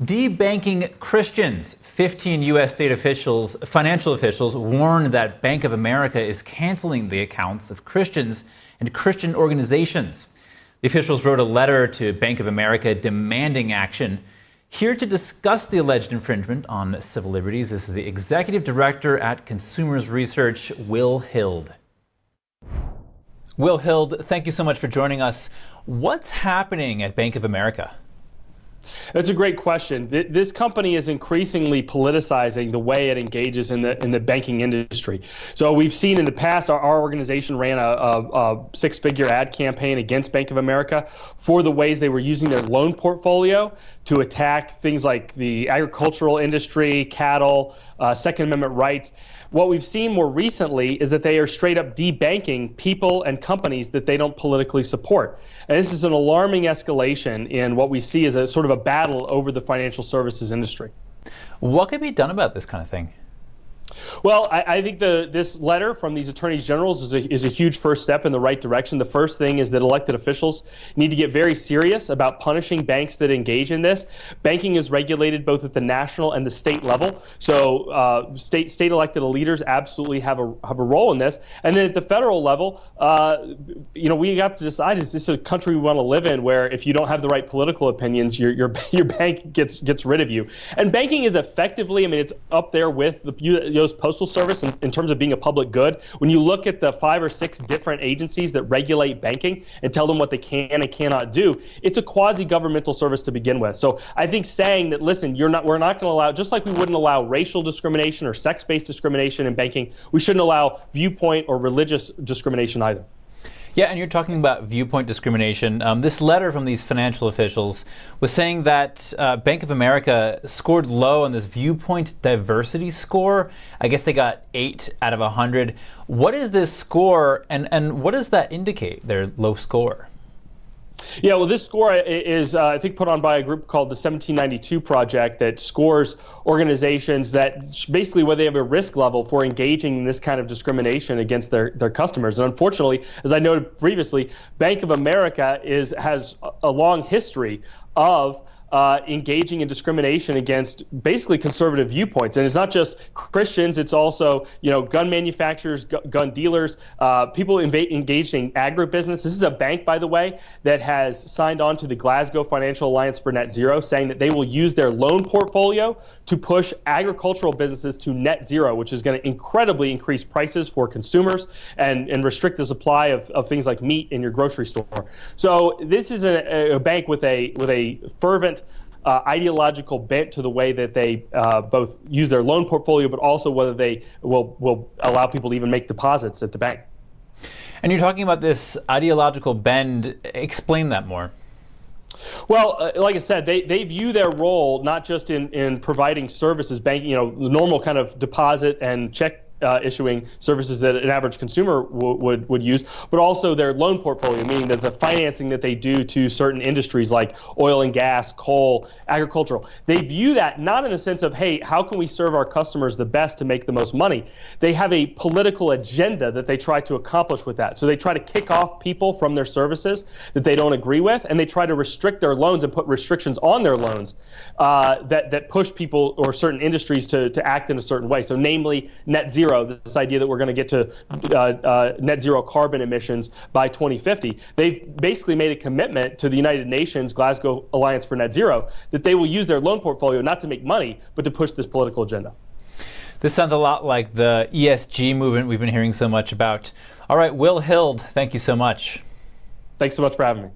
Debanking Christians. 15 U.S. financial officials warned that Bank of America is canceling the accounts of Christians and Christian organizations. The officials wrote a letter to Bank of America demanding action. Here to discuss the alleged infringement on civil liberties is the executive director at Consumers Research, Will Hild. Will Hild, thank you so much for joining us. What's happening at Bank of America? That's a great question. This company is increasingly politicizing the way it engages in the banking industry. So we've seen in the past, our organization ran a six-figure ad campaign against Bank of America for the ways they were using their loan portfolio to attack things like the agricultural industry, cattle, Second Amendment rights. What we've seen more recently is that they are straight up debanking people and companies that they don't politically support. And this is an alarming escalation in what we see as a sort of a battle over the financial services industry. What can be done about this kind of thing? Well, I think this letter from these attorneys generals is a huge first step in the right direction. The first thing is that elected officials need to get very serious about punishing banks that engage in this. Banking is regulated both at the national and the state level, so state elected leaders absolutely have a role in this. And then at the federal level, we have to decide: is this a country we want to live in, where if you don't have the right political opinions, your bank gets rid of you? And banking is effectively, it's up there with the U.S. Postal Service in terms of being a public good. When you look at the 5 or 6 different agencies that regulate banking and tell them what they can and cannot do, it's a quasi-governmental service to begin with. So I think saying that, listen, we're not going to allow, just like we wouldn't allow racial discrimination or sex-based discrimination in banking, we shouldn't allow viewpoint or religious discrimination either. Yeah, and you're talking about viewpoint discrimination. This letter from these financial officials was saying that Bank of America scored low on this viewpoint diversity score. I guess they got 8 out of 100. What is this score, and what does that indicate, their low score? Yeah, well, this score is, I think, put on by a group called the 1792 Project that scores organizations that basically where they have a risk level for engaging in this kind of discrimination against their customers. And unfortunately, as I noted previously, Bank of America has a long history of engaging in discrimination against basically conservative viewpoints. And it's not just Christians, it's also, gun manufacturers, gun dealers, people engaged in agribusiness. This is a bank, by the way, that has signed on to the Glasgow Financial Alliance for Net Zero, saying that they will use their loan portfolio to push agricultural businesses to net zero, which is going to incredibly increase prices for consumers and restrict the supply of things like meat in your grocery store. So this is a bank with a fervent ideological bent to the way that they both use their loan portfolio, but also whether they will allow people to even make deposits at the bank. And you're talking about this ideological bend. Explain that more. Well, like I said, they view their role not just in providing services, banking, the normal kind of deposit and check issuing services that an average consumer would use, but also their loan portfolio, meaning that the financing that they do to certain industries like oil and gas, coal, agricultural. They view that not in a sense of, hey, how can we serve our customers the best to make the most money? They have a political agenda that they try to accomplish with that. So they try to kick off people from their services that they don't agree with, and they try to restrict their loans and put restrictions on their loans that push people or certain industries to act in a certain way. So namely, net zero. This idea that we're going to get to net zero carbon emissions by 2050. They've basically made a commitment to the United Nations Glasgow Alliance for Net Zero that they will use their loan portfolio not to make money, but to push this political agenda. This sounds a lot like the ESG movement we've been hearing so much about. All right, Will Hild, thank you so much. Thanks so much for having me.